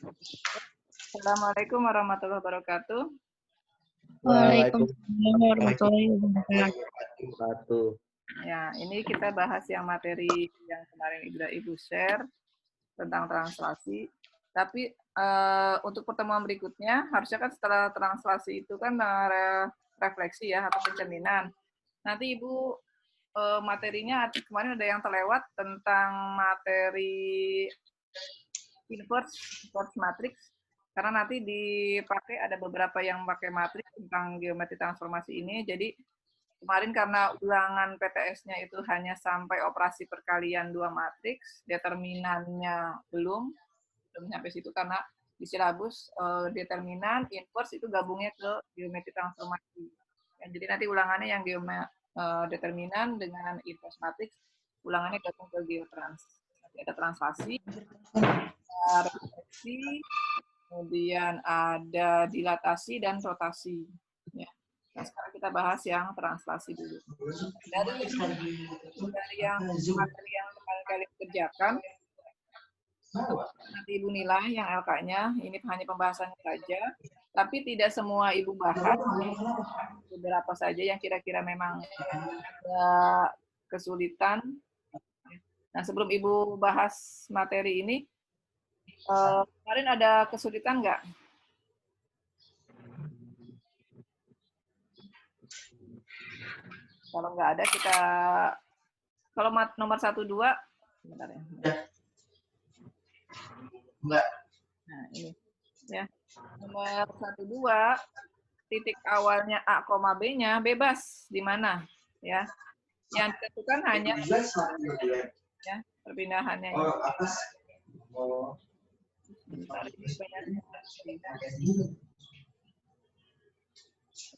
Assalamualaikum warahmatullahi wabarakatuh. Waalaikumsalam warahmatullahi wabarakatuh. Wabarakatuh. Ya, ini kita bahas yang materi yang kemarin Ibu share tentang translasi. Tapi untuk pertemuan berikutnya, harusnya kan setelah translasi itu kan refleksi ya atau pencerminan. Nanti Ibu materinya kemarin ada yang terlewat tentang materi inverse matrix, karena nanti dipakai ada beberapa yang pakai matrix tentang geometri transformasi ini. Jadi kemarin karena ulangan PTS-nya itu hanya sampai operasi perkalian 2 matriks, determinannya belum sampai situ karena di silabus determinan, inverse itu gabungnya ke geometri transformasi. Jadi nanti ulangannya yang determinan dengan inverse matrix, ulangannya gabung ke geotrans. Nanti ada translasi, refleksi, kemudian ada dilatasi dan rotasi. Ya. Nah, sekarang kita bahas yang translasi dulu. Dari yang materi yang kalian kerjakan, nanti Ibu nilai yang LK-nya, ini hanya pembahasannya saja, tapi tidak semua Ibu bahas, beberapa saja yang kira-kira memang ada kesulitan. Nah, sebelum Ibu bahas materi ini, kemarin ada kesulitan nggak? Kalau nggak ada, kita kalau nomor 1, 2, sebentar ya. Enggak. Nah, ini ya. Nomor 1, 2, titik awalnya A, B-nya bebas di mana ya. Yang ditentukan hanya ya, perpindahannya ini. Bentar, ini banyak.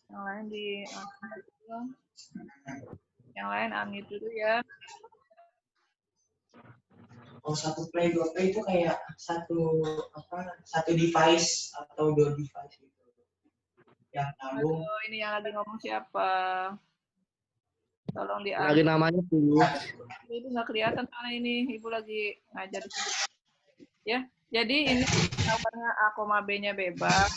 Yang lain yang lain unmute dulu ya. Oh, satu play 2 play itu kayak satu device atau 2 device gitu. Yang tanggung. Aduh, ini yang lagi ngomong siapa? Tolong di Lagi namanya tuh. Ibu nggak kelihatan soalnya ini Ibu lagi ngajar di sini. Ya, jadi ini awalnya A, B-nya bebas.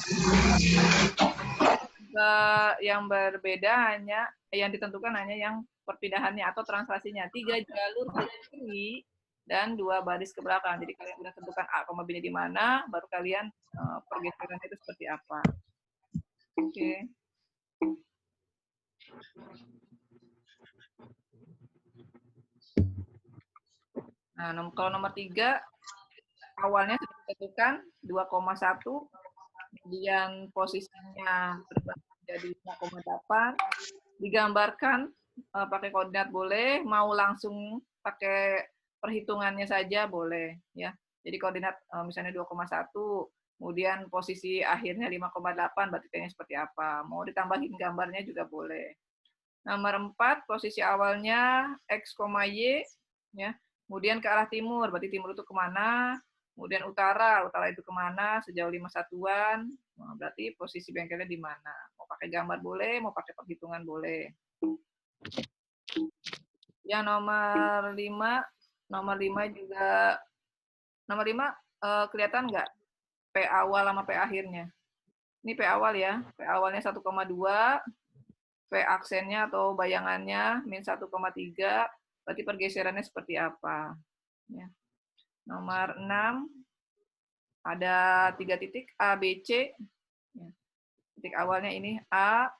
Yang berbeda hanya yang ditentukan hanya yang perpindahannya atau translasinya. 3 jalur ke kiri dan 2 baris ke belakang. Jadi kalian udah tentukan A, B-nya di mana, baru kalian pergeseran itu seperti apa. Oke. Nah, kalau nomor 3, awalnya sudah ditentukan 2,1, kemudian posisinya berubah menjadi 5,8, digambarkan pakai koordinat boleh, mau langsung pakai perhitungannya saja boleh ya. Jadi koordinat misalnya 2,1, kemudian posisi akhirnya 5,8, berarti kayaknya seperti apa. Mau ditambahin gambarnya juga boleh. Nomor 4, posisi awalnya X, Y, ya. Kemudian ke arah timur, berarti timur itu kemana? Kemudian utara itu kemana? Sejauh 5 satuan, nah, berarti posisi bengkelnya di mana? Mau pakai gambar boleh, mau pakai perhitungan boleh. Yang nomor 5 juga, nomor 5 kelihatan nggak? P awal sama P akhirnya. Ini P awal ya, P awalnya 1,2, P aksennya atau bayangannya min 1,3, berarti pergeserannya seperti apa. Ya. Nomor 6, ada 3 titik, A, B, C. Ya. Titik awalnya ini A,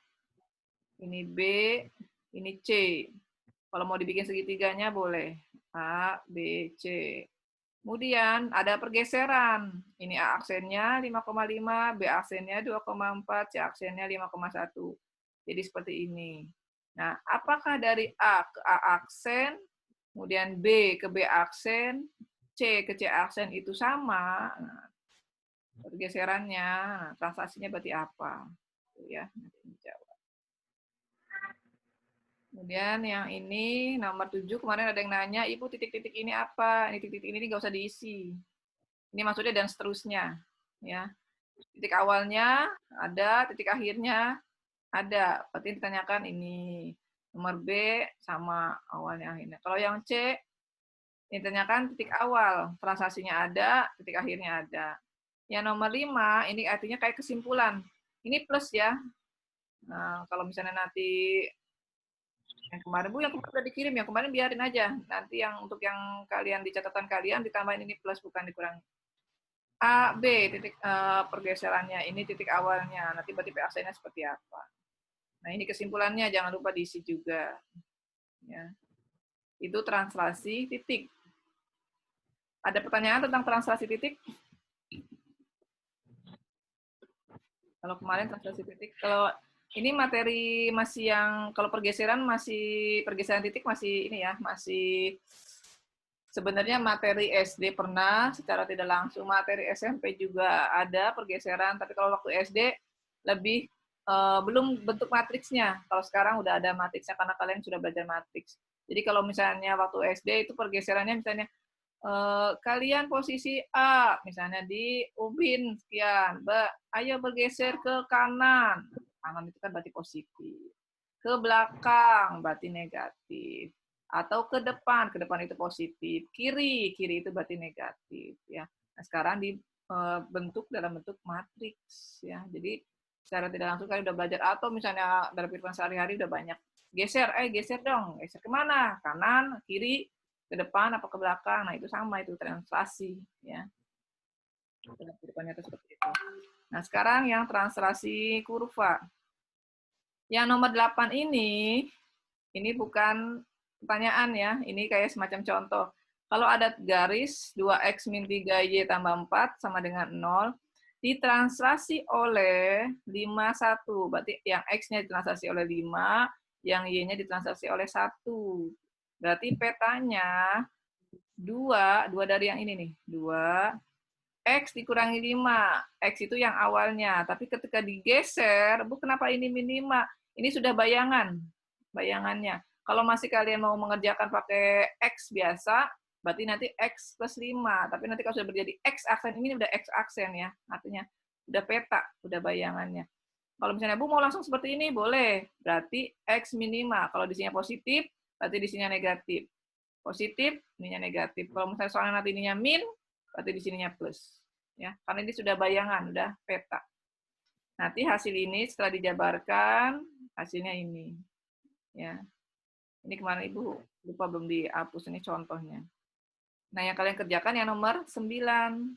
ini B, ini C. Kalau mau dibikin segitiganya boleh. A, B, C. Kemudian ada pergeseran. Ini A aksennya 5,5, B aksennya 2,4, C aksennya 5,1. Jadi seperti ini. Nah, apakah dari A ke A aksen, kemudian B ke B aksen, C ke C aksen itu sama? Nah, pergeserannya, nah, transaksinya berarti apa? Itu ya, nanti dijawab. Kemudian yang ini nomor 7, kemarin ada yang nanya, Ibu titik-titik ini apa? Ini titik-titik ini nggak usah diisi. Ini maksudnya dan seterusnya. Ya. Titik awalnya ada, titik akhirnya ada. Berarti ditanyakan ini. Nomor B sama awalnya akhirnya. Kalau yang C, ditanyakan titik awal. Transaksinya ada, titik akhirnya ada. Yang nomor 5, ini artinya kayak kesimpulan. Ini plus ya. Nah, kalau misalnya nanti yang kemarin, Bu, yang kemarin udah dikirim, yang kemarin biarin aja. Nanti yang untuk yang kalian di catatan kalian ditambahin ini plus, bukan dikurangi. A, B, titik pergeserannya, ini titik awalnya. Nanti berarti PAC-nya seperti apa. Nah, ini kesimpulannya, jangan lupa diisi juga. Ya. Itu translasi titik. Ada pertanyaan tentang translasi titik? Kalau kemarin translasi titik, kalau ini materi masih yang, kalau pergeseran titik masih ini ya, masih sebenarnya materi SD pernah secara tidak langsung, materi SMP juga ada pergeseran, tapi kalau waktu SD lebih belum bentuk matriksnya. Kalau sekarang udah ada matriksnya karena kalian sudah belajar matriks. Jadi kalau misalnya waktu SD itu pergeserannya misalnya kalian posisi A, misalnya di ubin sekian, ayo bergeser ke kanan. Kanan itu kan berarti positif. Ke belakang berarti negatif. Atau ke depan itu positif. Kiri itu berarti negatif. Ya. Nah, sekarang dibentuk dalam bentuk matriks. Ya. Jadi secara tidak langsung kalian udah belajar. Atau misalnya dalam kehidupan sehari-hari udah banyak. Geser dong. Geser kemana? Kanan, kiri, ke depan apa ke belakang. Nah, itu sama, itu translasi. Ya. Kehidupannya itu seperti itu. Nah, sekarang yang translasi kurva. Yang nomor 8 ini bukan pertanyaan ya, ini kayak semacam contoh. Kalau ada garis 2x min 3y tambah 4 sama dengan 0, ditranslasi oleh 51. Berarti yang x-nya ditranslasi oleh 5, yang y-nya ditranslasi oleh 1. Berarti petanya 2 dari yang ini nih, 2, X dikurangi 5. X itu yang awalnya. Tapi ketika digeser, Bu, kenapa ini min 5? Ini sudah bayangannya. Kalau masih kalian mau mengerjakan pakai X biasa, berarti nanti X plus 5. Tapi nanti kalau sudah menjadi X aksen, ini udah X aksen ya. Artinya udah peta, udah bayangannya. Kalau misalnya Bu mau langsung seperti ini, boleh. Berarti X min 5. Kalau di sini positif, berarti di sini negatif. Positif, ininya negatif. Kalau misalnya soalnya nanti ininya min, berarti di sininya plus. Ya, karena ini sudah bayangan, sudah peta. Nanti hasil ini setelah dijabarkan, hasilnya ini. Ya. Ini kemarin Ibu lupa belum dihapus, ini contohnya. Nah, yang kalian kerjakan yang nomor 9.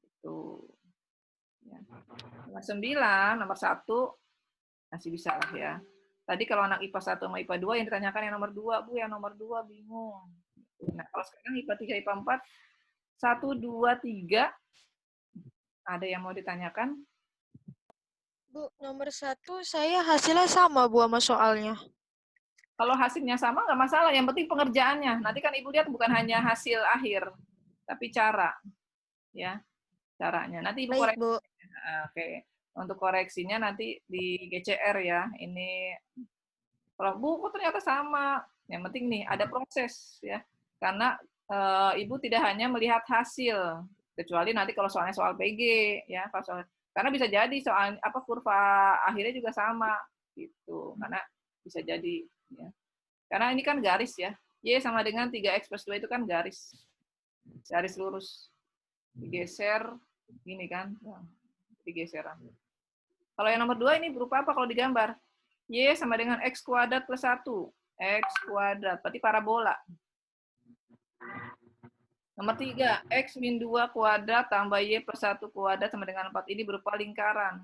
Itu. Ya. Nomor 9, nomor 1, masih bisa lah ya. Tadi kalau anak IPA 1 sama IPA 2 yang ditanyakan yang nomor 2, Bu, yang nomor 2 bingung. Nah, kalau sekarang IPA 3, IPA 4, 1, 2, 3, ada yang mau ditanyakan? Bu, nomor 1 saya hasilnya sama, Bu, sama soalnya. Kalau hasilnya sama nggak masalah, yang penting pengerjaannya. Nanti kan Ibu lihat bukan hanya hasil akhir, tapi cara. Ya, caranya. Nanti Ibu Baik, koreksi. Bu. Oke. Untuk koreksinya nanti di GCR ya. Ini kalau Bu kok ternyata sama. Yang penting nih ada proses ya. Karena Ibu tidak hanya melihat hasil, kecuali nanti kalau soalnya soal PG ya, karena bisa jadi soal apa kurva akhirnya juga sama gitu. Karena bisa jadi ya. Karena ini kan garis ya. Y sama dengan 3x plus 2 itu kan garis. Garis lurus. Digeser gini kan. Digeseran. Kalau yang nomor 2 ini berupa apa kalau digambar? Y sama dengan X kuadrat plus 1. X kuadrat. Berarti parabola. Nomor 3, X min 2 kuadrat tambah Y plus 1 kuadrat sama dengan 4. Ini berupa lingkaran.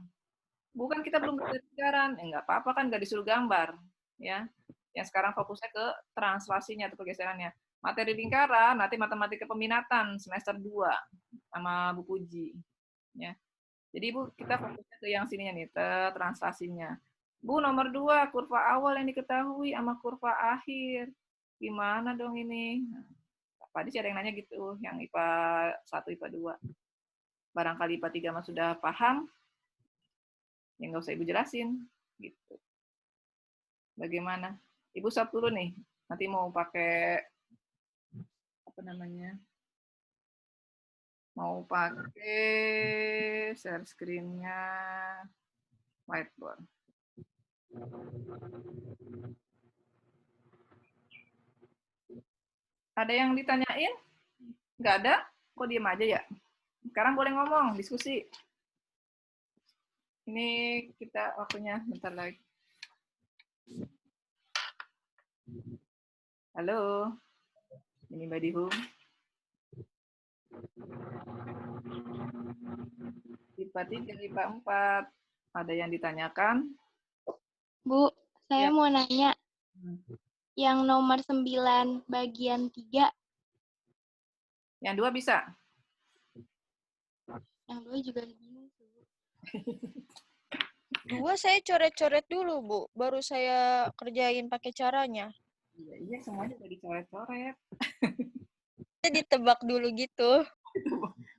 Bukan kita belum belajar lingkaran. Enggak apa-apa kan nggak disuruh gambar. Ya. Yang sekarang fokusnya ke translasinya atau pergeserannya. Materi lingkaran, nanti matematika peminatan semester 2 sama Bu Puji. Ya. Jadi Bu, kita fokusnya ke yang sininya nih, ke translasinya. Bu, nomor 2, kurva awal yang diketahui sama kurva akhir. Gimana dong ini? Tadi sih ada yang nanya gitu, yang IPA 1, IPA 2. Barangkali IPA 3 mah sudah paham, ya nggak usah Ibu jelasin. Gitu. Bagaimana? Ibu stop dulu nih. Nanti mau pakai apa namanya? Mau pakai share screen-nya whiteboard. Ada yang ditanyain? Nggak ada? Kok diem aja ya? Sekarang boleh ngomong, diskusi. Ini kita waktunya bentar lagi. Halo, ini Mbak Dihum. IPA 3, IPA 4. Ada yang ditanyakan? Bu, saya Ya. mau nanya, yang nomor 9 bagian 3, Yang 2 bisa? yang 2 juga bingung sih, Bu. 2 saya coret-coret dulu, Bu. Baru saya kerjain pakai caranya. Iya, semuanya udah dicoret-coret. Saya ditebak dulu gitu.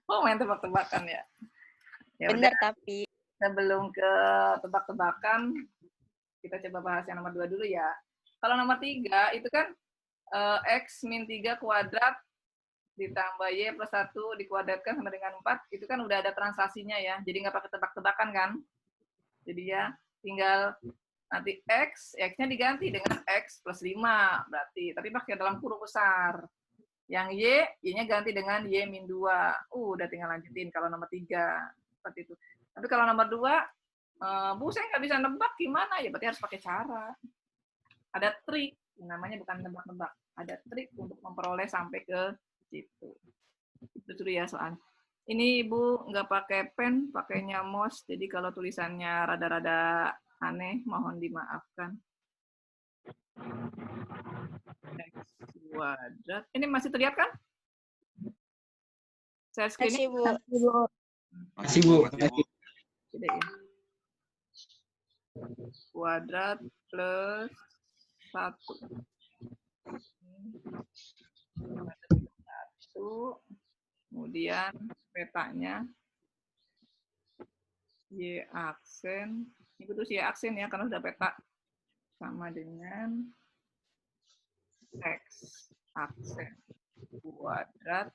Oh, main tebak-tebakan ya? Ya Bener udah, tapi. sebelum ke tebak-tebakan, kita coba bahas yang nomor 2 dulu ya. Kalau nomor 3, itu kan X min 3 kuadrat ditambah Y plus 1 dikuadratkan sama dengan 4, itu kan udah ada transaksinya ya. Jadi nggak pakai tebak-tebakan kan? Jadi ya, tinggal nanti X-nya diganti dengan X plus 5, berarti. Tapi pakai dalam kurung besar. Yang Y-nya ganti dengan Y min 2. Udah tinggal lanjutin kalau nomor 3. Seperti itu. Tapi kalau nomor 2, Bu, saya nggak bisa nebak gimana? Ya berarti harus pakai cara. Ada trik, namanya bukan nebak-nebak. Ada trik untuk memperoleh sampai ke situ. Itu dulu ya soalnya. Ini Ibu nggak pakai pen, pakainya mouse. Jadi kalau tulisannya rada-rada aneh, mohon dimaafkan. X kuadrat. Ini masih terlihat kan? Share screen-nya? Makasih, Bu. Masih Bu. Masih. Gede ya. Kuadrat plus 1. 1. Kemudian petanya Y aksen. Ini terus Y aksen ya, karena sudah peta. Sama dengan X aksen kuadrat.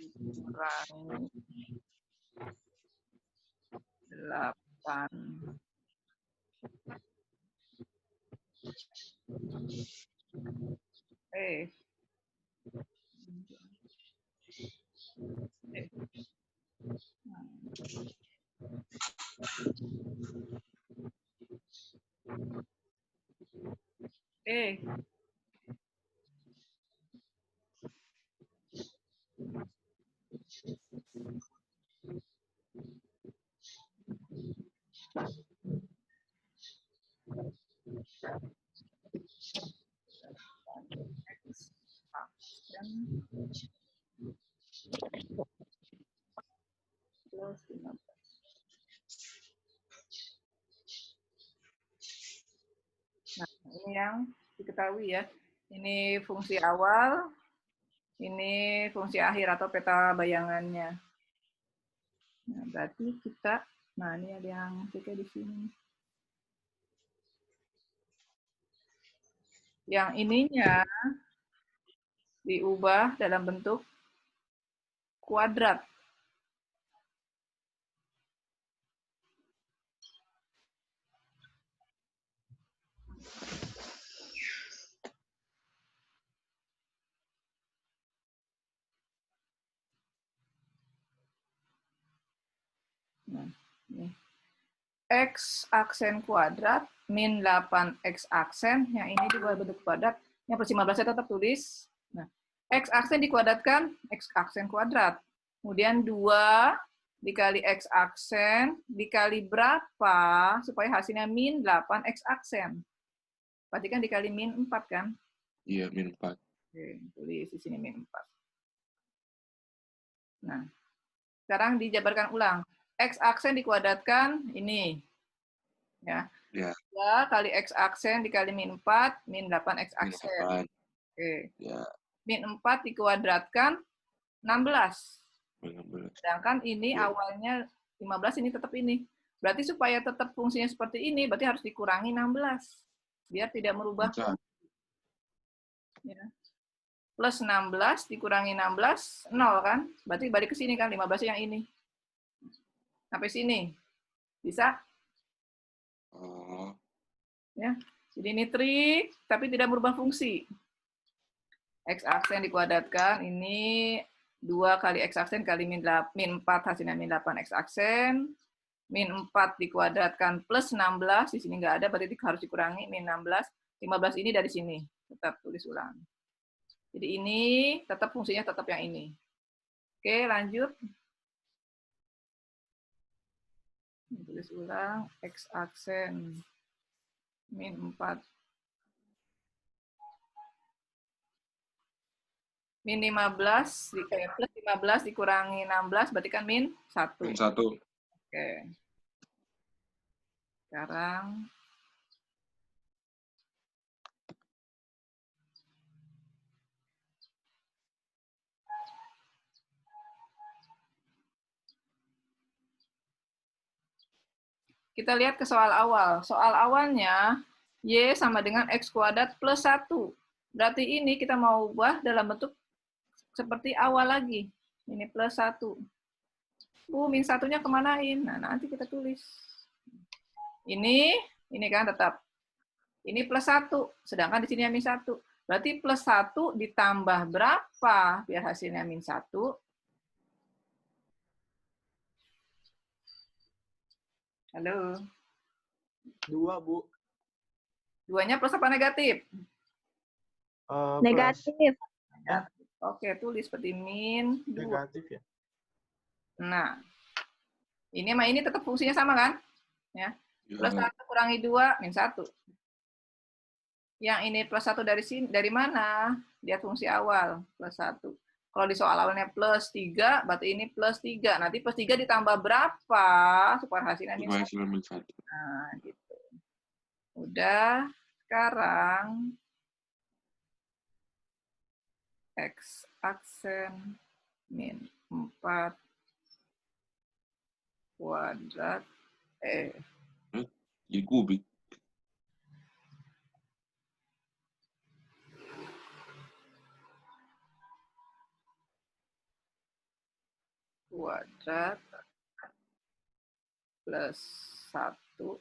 Dikurangi 8. Plus 15. Nah, ini yang diketahui ya. Ini fungsi awal, ini fungsi akhir atau peta bayangannya. Nah, berarti kita, nah ini ada yang tiga di sini. Yang ininya diubah dalam bentuk kuadrat. Nah, ini. X aksen kuadrat min 8X aksen, yang ini juga bentuk kuadrat, yang plus 15 saya tetap tulis. Nah, X aksen dikuadratkan, X aksen kuadrat. Kemudian 2 dikali X aksen, dikali berapa, supaya hasilnya min 8X aksen. Berarti kan dikali min 4 kan? Iya, min 4. Oke, tulis di sini min 4. Nah, sekarang dijabarkan ulang. X aksen dikuadratkan, ini. Ya. Ya. 2 kali X aksen dikali min 4, min 8X Min aksen. 8. Oke. Ya, Min 4 dikuadratkan 16. 16. Sedangkan ini Ya. awalnya 15, ini tetap ini. Berarti supaya tetap fungsinya seperti ini, berarti harus dikurangi 16. Biar tidak merubah Bisa. fungsi. Ya. Plus 16 dikurangi 16, 0 kan? Berarti balik ke sini kan, 15 yang ini. Sampai sini. Bisa? Oh, Ya. Jadi ini trik, tapi tidak merubah fungsi. X aksen dikuadratkan, ini 2 kali X aksen kali min 4 hasilnya min 8 X aksen. Min 4 dikuadratkan plus 16, di sini nggak ada, berarti harus dikurangi min 16. 15 ini dari sini, tetap tulis ulang. Jadi ini tetap fungsinya tetap yang ini. Oke, lanjut. Tulis ulang, X aksen min 4. Min 15, plus 15 dikurangi 16, berarti kan min 1. Min 1. Oke. Sekarang kita lihat ke soal awal. Soal awalnya, Y sama dengan X kuadrat plus 1. Berarti ini kita mau ubah dalam bentuk seperti awal lagi. Ini plus 1. Min 1-nya kemanain? Nah, nanti kita tulis. Ini kan tetap. Ini plus 1, sedangkan di sini min 1. Berarti plus 1 ditambah berapa biar hasilnya min 1? Halo? 2, Bu. 2-nya plus apa negatif? Negatif. Oke, tulis seperti min 2. Negatif ya. Nah, ini sama ini tetap fungsinya sama kan? Ya. Plus 1 kurangi 2, min 1. Yang ini plus 1 dari sini, dari mana? Lihat fungsi awal, plus 1. Kalau di soal awalnya plus 3, berarti ini plus 3. Nanti plus 3 ditambah berapa supaya hasilnya min 1? Nah, gitu. Udah, sekarang X aksen min 4 kuadrat Jadi kubik. kuadrat plus 1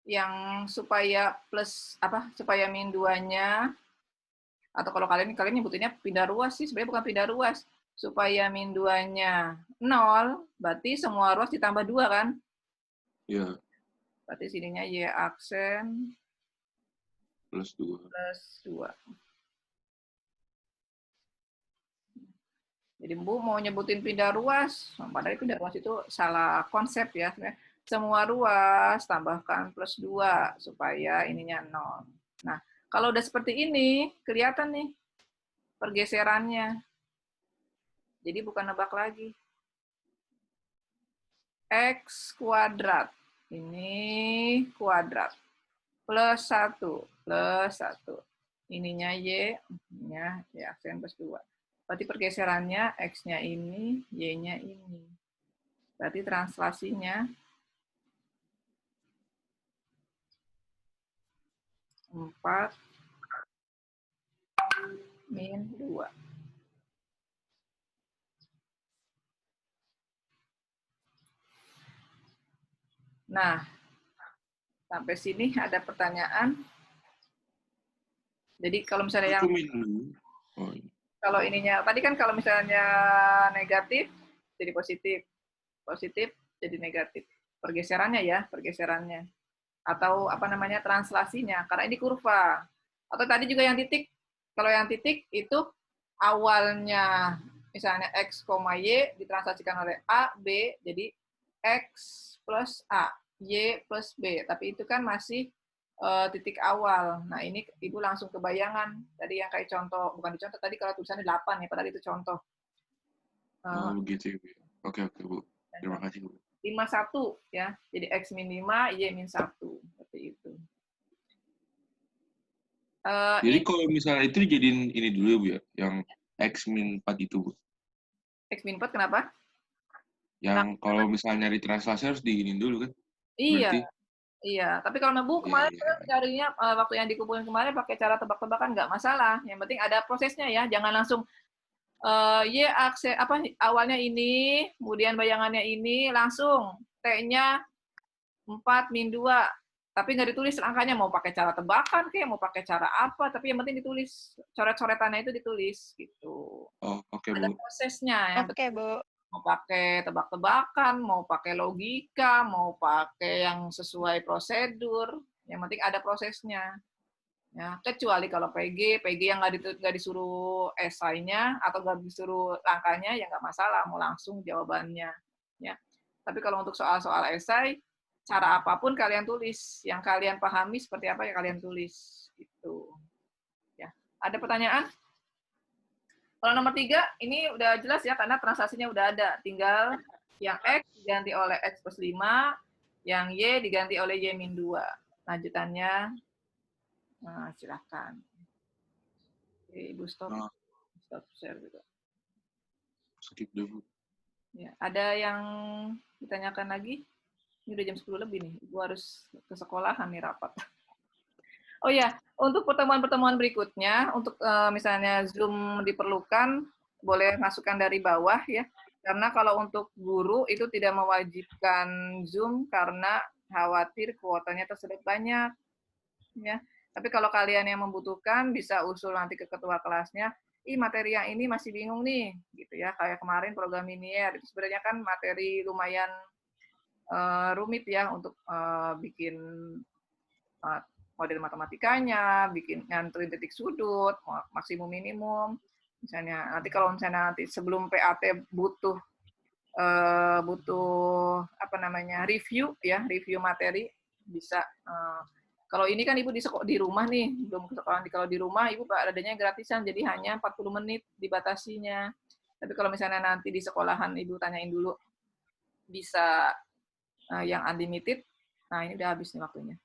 yang supaya plus apa supaya min 2-nya, atau kalau kalian nyebutinnya pindah ruas sih, sebenarnya bukan pindah ruas, supaya min 2-nya 0, berarti semua ruas ditambah 2 kan? Iya. Berarti sininya Y aksen Plus 2. plus 2. Jadi Bu mau nyebutin pindah ruas, padahal pindah ruas itu salah konsep ya. Semua ruas tambahkan plus 2 supaya ininya 0. Nah, kalau udah seperti ini, kelihatan nih pergeserannya. Jadi bukan nebak lagi. X kuadrat. Ini kuadrat. Plus 1. Plus 1. Ininya Y. Ininya Y aksen plus 2. Berarti pergeserannya X-nya ini, Y-nya ini. Berarti translasinya 4 min 2. Nah, sampai sini ada pertanyaan. Jadi kalau misalnya yang kalau ininya tadi kan kalau misalnya negatif jadi positif, positif jadi negatif. Pergeserannya ya, pergeserannya. Atau apa namanya translasinya, karena ini kurva. Atau tadi juga yang titik. Kalau yang titik itu awalnya misalnya X, Y ditranslasikan oleh A, B, jadi X plus A, Y plus B. Tapi itu kan masih titik awal. Nah, ini Ibu langsung kebayangan. Tadi yang kayak contoh, bukan dicontoh, tadi kalau tulisannya 8 ya, padahal itu contoh. Begitu. Oke, Bu. Terima kasih, Bu. 51 ya. Jadi X min 5, Y min 1. Seperti itu. Jadi kalau misalnya itu dijadiin ini dulu ya, Bu ya, yang X min 4 itu, Bu. X min 4 kenapa? Yang kalau misalnya nyari translasi harus diinin dulu kan? Iya. Berarti, iya, tapi kalau Bu kemarin carinya waktu yang dikumpulin kemarin pakai cara tebak-tebakan nggak masalah. Yang penting ada prosesnya ya, jangan langsung Y aksen apa awalnya ini, kemudian bayangannya ini langsung T-nya 4 min 2. Tapi nggak ditulis angkanya, mau pakai cara tebakan kayak, mau pakai cara apa, tapi yang penting ditulis, coret-coretannya itu ditulis gitu. Oh, oke, Ada Bu. prosesnya, yang Oke, Bu. mau pakai tebak-tebakan, mau pakai logika, mau pakai yang sesuai prosedur, yang penting ada prosesnya. Ya, kecuali kalau PG yang nggak disuruh esainya atau nggak disuruh langkahnya, ya nggak masalah, mau langsung jawabannya. Ya. Tapi kalau untuk soal-soal esai, cara apapun kalian tulis, yang kalian pahami seperti apa yang kalian tulis. Gitu. Ya. Ada pertanyaan? Kalau nomor 3, ini udah jelas ya, karena transaksinya udah ada. Tinggal yang X diganti oleh X plus 5, yang Y diganti oleh Y min 2. Lanjutannya, nah, silahkan. Oke, Ibu stop. Nah. Stop share juga. Skip dulu. Ya, ada yang ditanyakan lagi? Ini udah jam 10 lebih nih. Ibu harus ke sekolahan nih rapat. Oh ya, untuk pertemuan-pertemuan berikutnya, untuk misalnya Zoom diperlukan, boleh masukkan dari bawah ya. Karena kalau untuk guru itu tidak mewajibkan Zoom karena khawatir kuotanya tersedot banyak. Ya. Tapi kalau kalian yang membutuhkan, bisa usul nanti ke ketua kelasnya, materi yang ini masih bingung nih, gitu ya. Kayak kemarin program linear, itu sebenarnya kan materi lumayan rumit ya untuk bikin model matematikanya, bikin ngantuin titik sudut, maksimum minimum. Misalnya nanti kalau misalnya nanti sebelum PAT butuh review ya, review materi bisa. Kalau ini kan Ibu di rumah nih, belum ke sekolah. Kalau di rumah Ibu adanya gratisan, jadi hanya 40 menit dibatasinya. Tapi kalau misalnya nanti di sekolahan Ibu tanyain dulu, bisa yang unlimited, nah ini udah habis nih waktunya.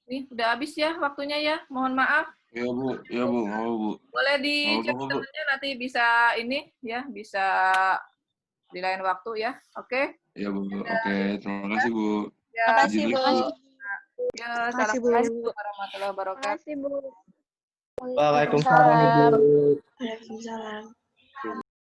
Nih, udah habis ya waktunya ya, mohon maaf. Iya, Bu. Iya, Bu. Nggak apa, Bu. Boleh di chat Nggak apa, Bu. temennya, nanti bisa ini ya, bisa di lain waktu ya, oke? Iya, Bu. Oke, terima kasih, Bu. Ya, Makasih, Izin Bu. lihat, Bu. ya, Makasih, Bu. assalamualaikum warahmatullahi wabarakatuh. Makasih, Bu. Waalaikumsalam, Ibu. Waalaikumsalam.